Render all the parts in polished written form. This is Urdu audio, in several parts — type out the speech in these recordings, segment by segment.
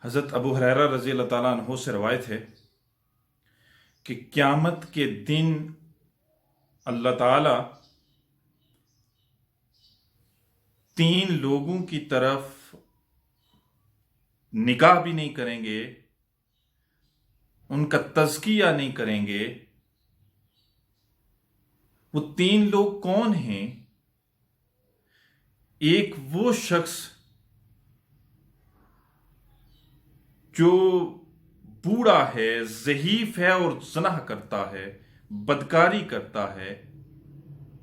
حضرت ابو ہریرہ رضی اللہ تعالیٰ عنہ سے روایت ہے کہ قیامت کے دن اللہ تعالیٰ 3 لوگوں کی طرف نگاہ بھی نہیں کریں گے، ان کا تزکیہ نہیں کریں گے۔ وہ 3 لوگ کون ہیں؟ ایک وہ شخص جو بوڑھا ہے، ضعیف ہے اور زنا کرتا ہے، بدکاری کرتا ہے،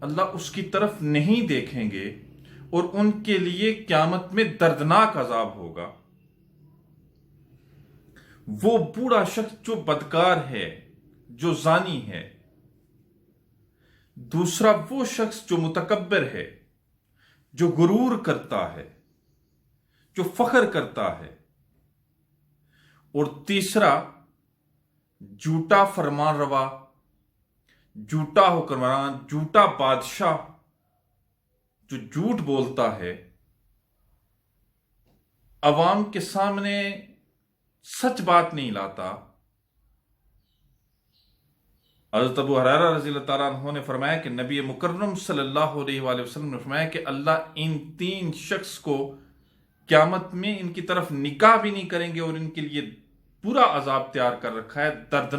اللہ اس کی طرف نہیں دیکھیں گے اور ان کے لیے قیامت میں دردناک عذاب ہوگا۔ وہ بوڑھا شخص جو بدکار ہے، جو زانی ہے۔ دوسرا وہ شخص جو متکبر ہے، جو غرور کرتا ہے، جو فخر کرتا ہے۔ اور تیسرا جھوٹا فرمان روا، جھوٹا حکمران، جھوٹا بادشاہ، جو جھوٹ بولتا ہے، عوام کے سامنے سچ بات نہیں لاتا۔ حضرت ابو ہریرہ رضی اللہ تعالیٰ عنہ نے فرمایا کہ نبی مکرم صلی اللہ علیہ وآلہ وسلم نے فرمایا کہ اللہ ان 3 شخص کو قیامت میں ان کی طرف نگاہ بھی نہیں کریں گے اور ان کے لیے برا عذاب تیار کر رکھا ہے، دردناک۔